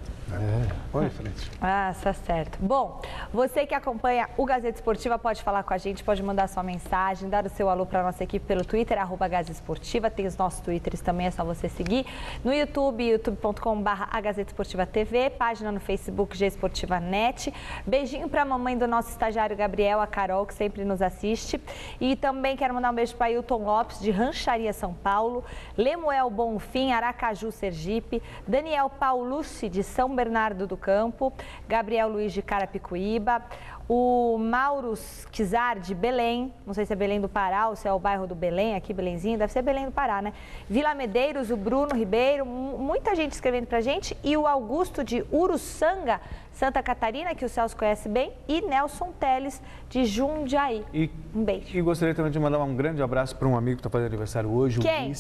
Vamos em frente. Ah, está certo. Bom, você que acompanha o Gazeta Esportiva pode falar com a gente, pode mandar sua mensagem, dar o seu alô para a nossa equipe pelo Twitter, @GazeteEsportiva. Tem os nossos Twitters também, é só você seguir. No YouTube, youtube.com/AgazeteEsportiva.tv, página no Facebook GEsportiva.net. Beijinho para a mamãe do nosso estagiário Gabriel, a Carol, que sempre nos assiste. E também quero mandar um beijo para Ailton Lopes, de Rancharia, São Paulo. Lemuel Bonfim, Aracaju, Sergipe. Daniel Paulucci, de São Bernardo do Campo. Gabriel Luiz, de Carapicuíba. O Mauro Kizar, de Belém. Não sei se é Belém do Pará ou se é o bairro do Belém, aqui Belenzinho. Deve ser Belém do Pará, né? Vila Medeiros, o Bruno Ribeiro. Muita gente escrevendo pra gente. E o Augusto, de Uruçanga, Santa Catarina, que o Celso conhece bem. E Nelson Teles, de Jundiaí. Um beijo. E gostaria também de mandar um grande abraço para um amigo que está fazendo aniversário hoje. Quem?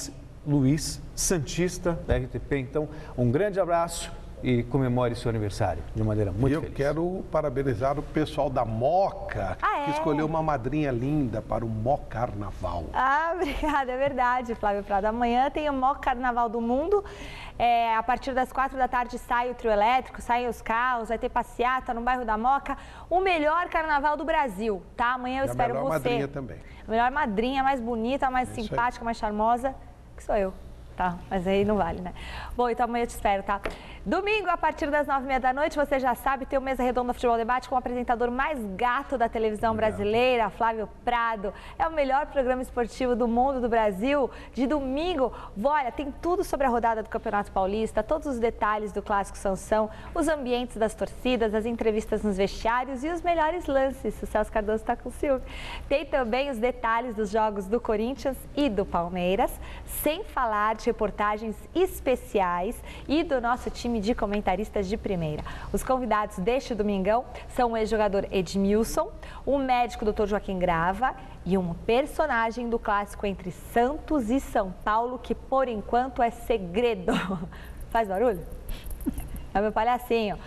O Luiz Santista, da RTP. Então, um grande abraço e comemore seu aniversário de maneira muito feliz. Eu quero parabenizar o pessoal da Moca, que escolheu uma madrinha linda para o Mó Carnaval. Ah, obrigada, é verdade, Flávio Prado. Amanhã tem o Mó Carnaval do Mundo. A partir das 4 da tarde sai o trio elétrico, saem os carros, vai ter passeata no bairro da Moca. O melhor carnaval do Brasil, tá? Amanhã eu espero você. A melhor madrinha também. A melhor madrinha, mais bonita, mais simpática, mais charmosa, que sou eu. Tá, mas aí não vale, né? Bom, então amanhã eu te espero, tá? Domingo, a partir das 9h30 da noite, você já sabe, tem o Mesa Redonda Futebol Debate com o apresentador mais gato da televisão brasileira, Flávio Prado. É o melhor programa esportivo do mundo, do Brasil. De domingo, olha, tem tudo sobre a rodada do Campeonato Paulista, todos os detalhes do Clássico Sansão, os ambientes das torcidas, as entrevistas nos vestiários e os melhores lances. O Celso Cardoso está com ciúme. Tem também os detalhes dos jogos do Corinthians e do Palmeiras, sem falar de reportagens especiais e do nosso time de comentaristas de primeira. Os convidados deste domingão são o ex-jogador Edmilson, o médico Dr. Joaquim Grava e um personagem do clássico entre Santos e São Paulo que, por enquanto, é segredo. Faz barulho? É o meu palhacinho.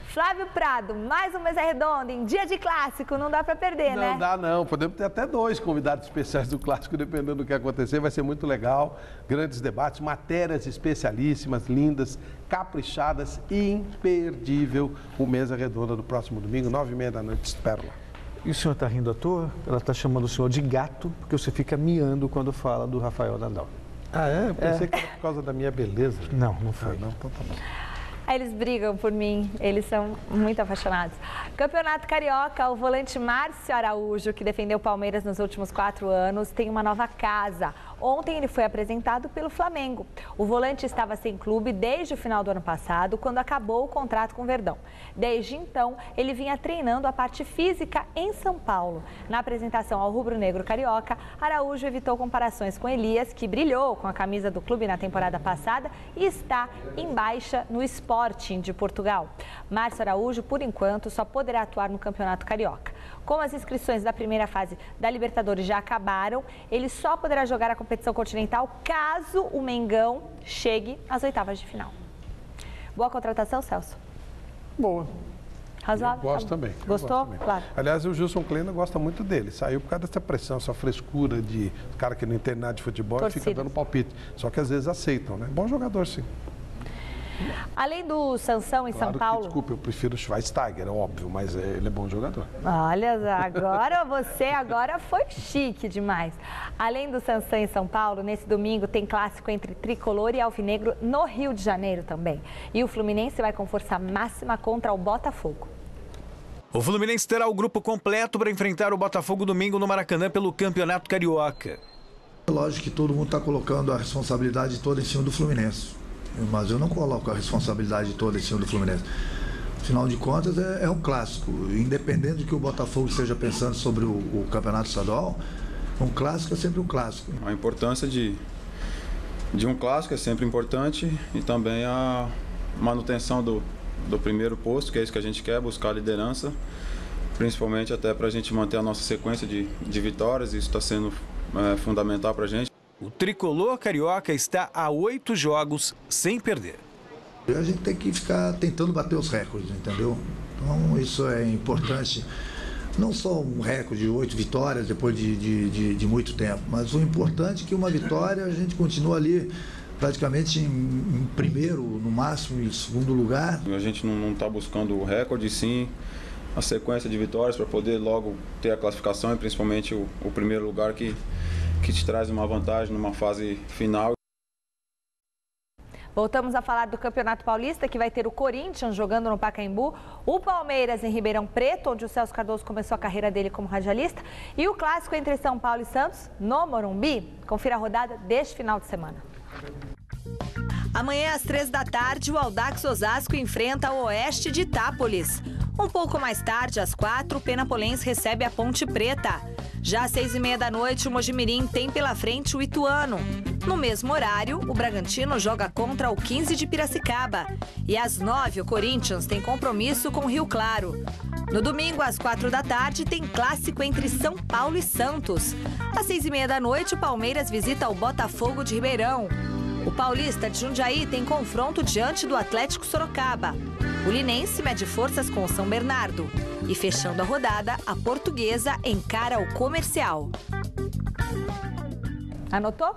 Flávio Prado, mais um Mesa Redonda em dia de clássico, não dá para perder, né? Não dá não, podemos ter até 2 convidados especiais do clássico, dependendo do que acontecer, vai ser muito legal, grandes debates, matérias especialíssimas, lindas, caprichadas, imperdível o Mesa Redonda do próximo domingo, 9h30 da noite, espero lá. E o senhor está rindo à toa? Ela está chamando o senhor de gato, porque você fica miando quando fala do Rafael Nadal. Ah, é? Eu pensei que era por causa da minha beleza. Não, não foi. Não, então tá bom. Eles brigam por mim, eles são muito apaixonados. Campeonato Carioca, o volante Márcio Araújo, que defendeu o Palmeiras nos últimos 4 anos, tem uma nova casa. Ontem ele foi apresentado pelo Flamengo. O volante estava sem clube desde o final do ano passado, quando acabou o contrato com o Verdão. Desde então, ele vinha treinando a parte física em São Paulo. Na apresentação ao rubro-negro carioca, Araújo evitou comparações com Elias, que brilhou com a camisa do clube na temporada passada e está em baixa no Sporting de Portugal. Márcio Araújo, por enquanto, só poderá atuar no Campeonato Carioca. Como as inscrições da primeira fase da Libertadores já acabaram, ele só poderá jogar a competição continental caso o Mengão chegue às oitavas de final. Boa contratação, Celso? Boa. Razoável? Eu gosto também. Gostou? Claro. Aliás, o Gilson Kleina gosta muito dele. Saiu por causa dessa pressão, essa frescura de cara que não entende nada de futebol e fica dando palpite. Só que às vezes aceitam, né? Bom jogador, sim. Além do Sansão em São Paulo... Desculpa, eu prefiro o Schweinsteiger, é óbvio, mas ele é bom jogador. Olha, agora você foi chique demais. Além do Sansão em São Paulo, nesse domingo tem clássico entre Tricolor e Alvinegro no Rio de Janeiro também. E o Fluminense vai com força máxima contra o Botafogo. O Fluminense terá o grupo completo para enfrentar o Botafogo domingo no Maracanã pelo Campeonato Carioca. Lógico que todo mundo está colocando a responsabilidade toda em cima do Fluminense, mas eu não coloco a responsabilidade toda em cima do Fluminense. Afinal de contas, é um clássico. Independente do que o Botafogo esteja pensando sobre o Campeonato Estadual, um clássico é sempre um clássico. A importância de um clássico é sempre importante e também a manutenção do primeiro posto, que é isso que a gente quer, buscar a liderança, principalmente até para a gente manter a nossa sequência de vitórias. Isso está sendo fundamental para a gente. O tricolor carioca está a 8 jogos sem perder. A gente tem que ficar tentando bater os recordes, entendeu? Então isso é importante. Não só um recorde de 8 vitórias depois de muito tempo, mas o importante é que uma vitória a gente continua ali praticamente em primeiro, no máximo em segundo lugar. A gente não está buscando o recorde, sim a sequência de vitórias para poder logo ter a classificação e principalmente o primeiro lugar que te traz uma vantagem numa fase final. Voltamos a falar do Campeonato Paulista, que vai ter o Corinthians jogando no Pacaembu, o Palmeiras em Ribeirão Preto, onde o Celso Cardoso começou a carreira dele como radialista, e o clássico entre São Paulo e Santos no Morumbi. Confira a rodada deste final de semana. Amanhã às 15h, o Audax Osasco enfrenta o Oeste de Itápolis. Um pouco mais tarde, às 4h, o Penapolense recebe a Ponte Preta. Já às 6h30, o Mojimirim tem pela frente o Ituano. No mesmo horário, o Bragantino joga contra o 15 de Piracicaba. E às 9h, o Corinthians tem compromisso com o Rio Claro. No domingo, às 4h, tem clássico entre São Paulo e Santos. Às 6h30, o Palmeiras visita o Botafogo de Ribeirão. O Paulista de Jundiaí tem confronto diante do Atlético Sorocaba. O Linense mede forças com o São Bernardo. E fechando a rodada, a Portuguesa encara o Comercial. Anotou?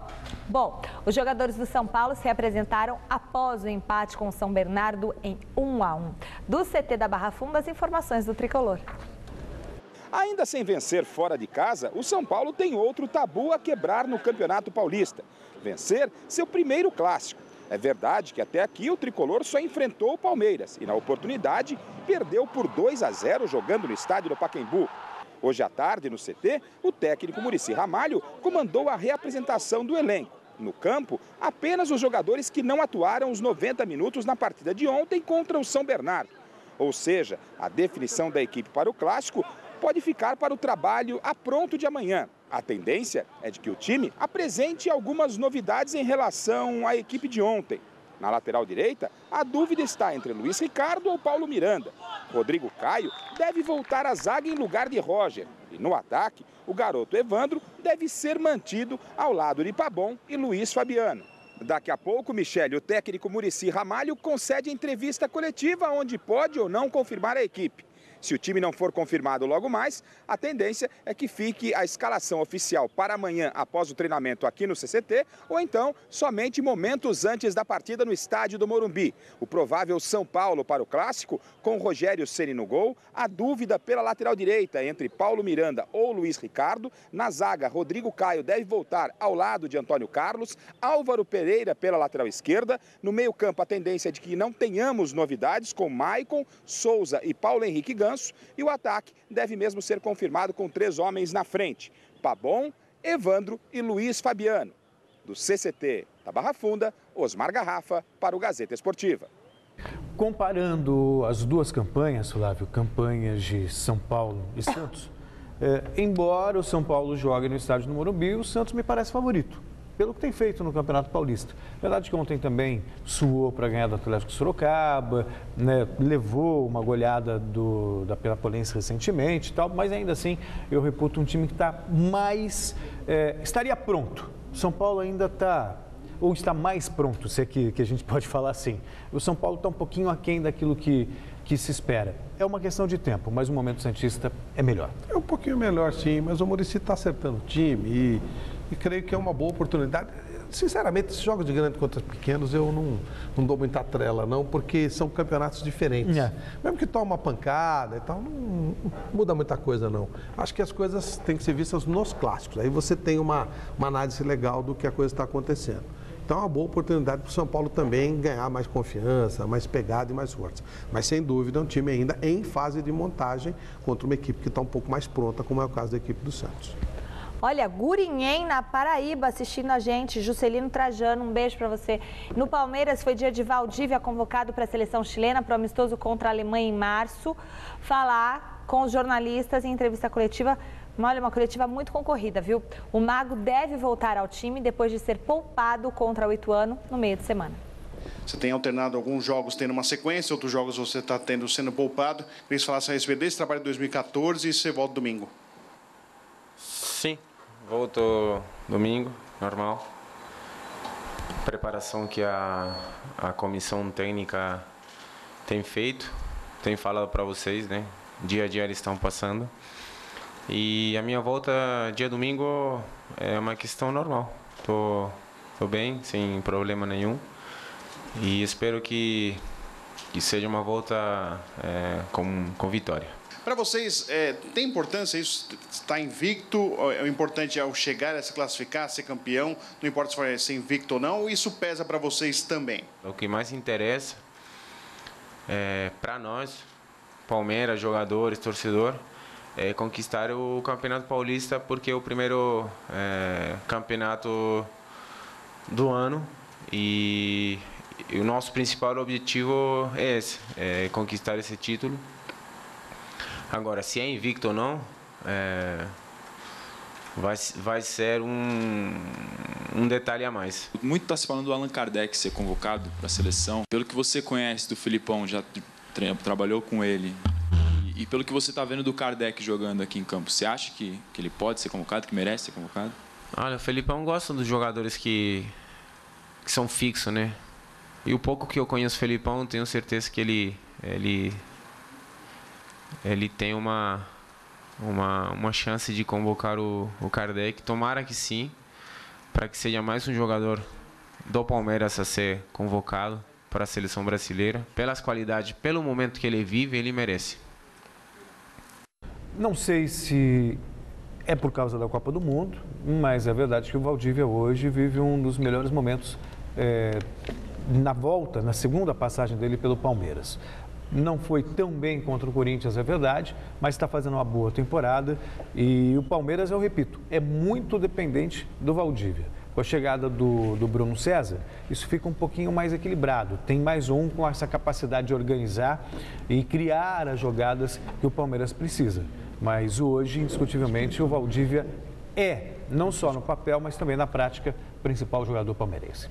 Bom, os jogadores do São Paulo se apresentaram após o empate com o São Bernardo em 1-1. Do CT da Barra Funda, as informações do Tricolor. Ainda sem vencer fora de casa, o São Paulo tem outro tabu a quebrar no Campeonato Paulista. Vencer seu primeiro clássico. É verdade que até aqui o Tricolor só enfrentou o Palmeiras e, na oportunidade, perdeu por 2-0 jogando no estádio do Pacaembu. Hoje à tarde, no CT, o técnico Muricy Ramalho comandou a reapresentação do elenco. No campo, apenas os jogadores que não atuaram os 90 minutos na partida de ontem contra o São Bernardo. Ou seja, a definição da equipe para o clássico pode ficar para o trabalho a pronto de amanhã. A tendência é de que o time apresente algumas novidades em relação à equipe de ontem. Na lateral direita, a dúvida está entre Luiz Ricardo ou Paulo Miranda. Rodrigo Caio deve voltar à zaga em lugar de Roger. E no ataque, o garoto Evandro deve ser mantido ao lado de Pabon e Luiz Fabiano. Daqui a pouco, Michele, o técnico Muricy Ramalho concede entrevista coletiva onde pode ou não confirmar a equipe. Se o time não for confirmado logo mais, a tendência é que fique a escalação oficial para amanhã após o treinamento aqui no CCT ou então somente momentos antes da partida no estádio do Morumbi. O provável São Paulo para o clássico, com Rogério Ceni no gol, a dúvida pela lateral direita entre Paulo Miranda ou Luiz Ricardo. Na zaga, Rodrigo Caio deve voltar ao lado de Antônio Carlos, Álvaro Pereira pela lateral esquerda. No meio-campo, a tendência é de que não tenhamos novidades com Maicon, Souza e Paulo Henrique Ganso. E o ataque deve mesmo ser confirmado com 3 homens na frente: Pabon, Evandro e Luiz Fabiano. Do CCT da Barra Funda, Osmar Garrafa para o Gazeta Esportiva. Comparando as duas campanhas, Flávio, campanhas de São Paulo e Santos, embora o São Paulo jogue no estádio do Morumbi, o Santos me parece favorito, pelo que tem feito no Campeonato Paulista. Verdade que ontem também suou para ganhar do Atlético Sorocaba, né, levou uma goleada da Penapolense recentemente e tal, mas ainda assim eu reputo um time que está mais... estaria pronto. São Paulo ainda está... ou está mais pronto, se é que a gente pode falar assim. O São Paulo está um pouquinho aquém daquilo que se espera. É uma questão de tempo, mas o momento santista é melhor. É um pouquinho melhor, sim, mas o Muricy está acertando o time e creio que é uma boa oportunidade. Sinceramente, esses jogos de grande contra pequenos eu não dou muita trela, não, porque são campeonatos diferentes. Mesmo que toma uma pancada e tal, não muda muita coisa, não. Acho que as coisas têm que ser vistas nos clássicos. Aí você tem uma análise legal do que a coisa está acontecendo. Então é uma boa oportunidade para o São Paulo também ganhar mais confiança, mais pegada e mais força. Mas sem dúvida é um time ainda em fase de montagem contra uma equipe que está um pouco mais pronta, como é o caso da equipe do Santos. Olha, Gurinhém, na Paraíba, assistindo a gente. Juscelino Trajano, um beijo para você. No Palmeiras, foi dia de Valdívia convocado para a seleção chilena para o amistoso contra a Alemanha em março. Falar com os jornalistas em entrevista coletiva. Olha, uma coletiva muito concorrida, viu? O Mago deve voltar ao time depois de ser poupado contra o Ituano no meio de semana. Você tem alternado alguns jogos tendo uma sequência, outros jogos você está sendo poupado. Queria que você falasse a respeito desse trabalho de 2014 e você volta domingo. Sim, volto domingo, normal. Preparação que a comissão técnica tem feito, tem falado para vocês, né? Dia a dia eles estão passando. E a minha volta dia domingo é uma questão normal. Tô bem, sem problema nenhum. E espero que seja uma volta com vitória. Para vocês, tem importância isso? Estar invicto? O importante é ao chegar a se classificar, ser campeão? Não importa se for ser invicto ou não? Ou isso pesa para vocês também? O que mais interessa para nós, Palmeiras, jogadores, torcedor, é conquistar o Campeonato Paulista, porque é o primeiro campeonato do ano e o nosso principal objetivo é esse, conquistar esse título. Agora, se é invicto ou não, vai ser um detalhe a mais. Muito está se falando do Allan Kardec ser convocado para a seleção. Pelo que você conhece do Filipão, já trabalhou com ele, e pelo que você está vendo do Kardec jogando aqui em campo, você acha que ele pode ser convocado, que merece ser convocado? Olha, o Felipão gosta dos jogadores que são fixos, né? E o pouco que eu conheço o Felipão, tenho certeza que ele tem uma chance de convocar o Kardec. Tomara que sim, para que seja mais um jogador do Palmeiras a ser convocado para a seleção brasileira. Pelas qualidades, pelo momento que ele vive, ele merece. Não sei se é por causa da Copa do Mundo, mas é verdade que o Valdívia hoje vive um dos melhores momentos na volta, na segunda passagem dele pelo Palmeiras. Não foi tão bem contra o Corinthians, é verdade, mas está fazendo uma boa temporada. E o Palmeiras, eu repito, é muito dependente do Valdívia. Com a chegada do Bruno César, isso fica um pouquinho mais equilibrado. Tem mais um com essa capacidade de organizar e criar as jogadas que o Palmeiras precisa. Mas hoje, indiscutivelmente, o Valdívia não só no papel, mas também na prática, o principal jogador palmeirense.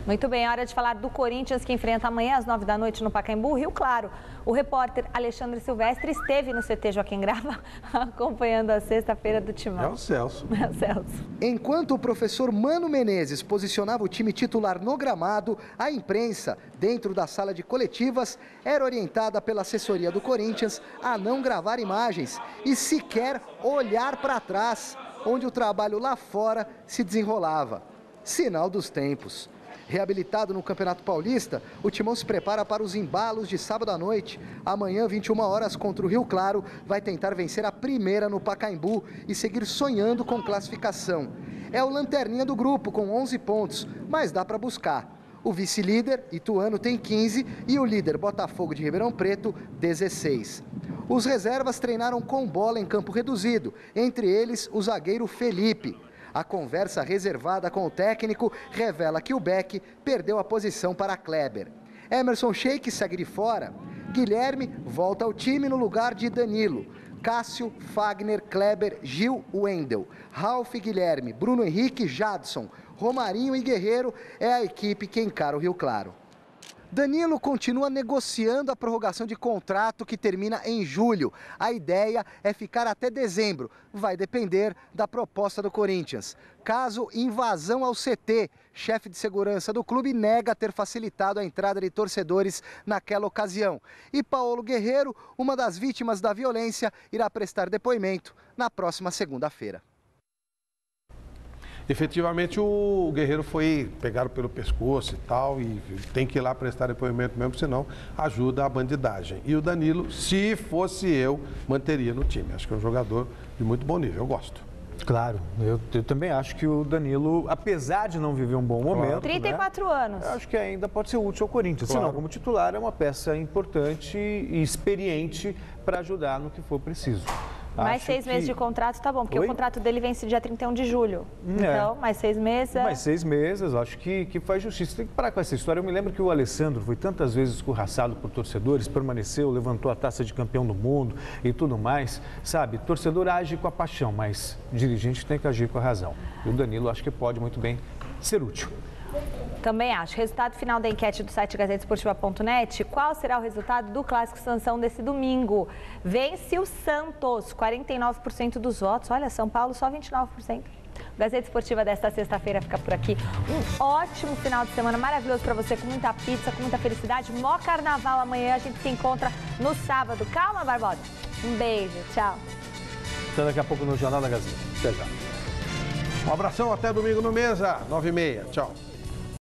Muito bem, é hora de falar do Corinthians, que enfrenta amanhã às 9 da noite no Pacaembu, Rio Claro. O repórter Alexandre Silvestre esteve no CT Joaquim Grava acompanhando a sexta-feira do Timão. É o Celso. É o Celso. Enquanto o professor Mano Menezes posicionava o time titular no gramado, a imprensa, dentro da sala de coletivas, era orientada pela assessoria do Corinthians a não gravar imagens e sequer olhar para trás, onde o trabalho lá fora se desenrolava. Sinal dos tempos. Reabilitado no Campeonato Paulista, o Timão se prepara para os embalos de sábado à noite. Amanhã, 21 horas, contra o Rio Claro, vai tentar vencer a primeira no Pacaembu e seguir sonhando com classificação. É o lanterninha do grupo, com 11 pontos, mas dá para buscar. O vice-líder, Ituano, tem 15 e o líder, Botafogo de Ribeirão Preto, 16. Os reservas treinaram com bola em campo reduzido, entre eles o zagueiro Felipe. A conversa reservada com o técnico revela que o Beck perdeu a posição para Kleber. Emerson Sheik segue de fora. Guilherme volta ao time no lugar de Danilo. Cássio, Fagner, Kleber, Gil, Wendel. Ralf, Guilherme, Bruno Henrique, Jadson, Romarinho e Guerreiro é a equipe que encara o Rio Claro. Danilo continua negociando a prorrogação de contrato que termina em julho. A ideia é ficar até dezembro. Vai depender da proposta do Corinthians. Caso invasão ao CT, chefe de segurança do clube nega ter facilitado a entrada de torcedores naquela ocasião. E Paulo Guerreiro, uma das vítimas da violência, irá prestar depoimento na próxima segunda-feira. efetivamente o Guerreiro foi pegado pelo pescoço e tal, e tem que ir lá prestar depoimento mesmo, senão ajuda a bandidagem. E o Danilo, se fosse eu, manteria no time. Acho que é um jogador de muito bom nível, eu gosto. Claro, eu também acho que o Danilo, apesar de não viver um bom momento... 34 anos. Acho que ainda pode ser útil ao Corinthians. Claro. Senão, como titular, é uma peça importante e experiente para ajudar no que for preciso. Mais 6 meses de contrato tá bom, porque o contrato dele vence dia 31 de julho. Então, mais 6 meses. Mais 6 meses, acho que faz justiça. Tem que parar com essa história. Eu me lembro que o Alessandro foi tantas vezes escorraçado por torcedores, permaneceu, levantou a taça de campeão do mundo e tudo mais. Sabe, torcedor age com a paixão, mas dirigente tem que agir com a razão. E o Danilo acho que pode muito bem ser útil. Também acho. Resultado final da enquete do site gazetesportiva.net. Qual será o resultado do Clássico Sansão desse domingo? Vence o Santos, 49% dos votos. Olha, São Paulo só 29%. O Gazeta Esportiva desta sexta-feira fica por aqui. Um ótimo final de semana maravilhoso para você, com muita pizza, com muita felicidade. Mó carnaval amanhã, a gente se encontra no sábado. Calma, Barbosa. Um beijo, tchau. Até daqui a pouco no Jornal da Gazeta. Até já. Um abração, até domingo no Mesa, 9h30. Tchau.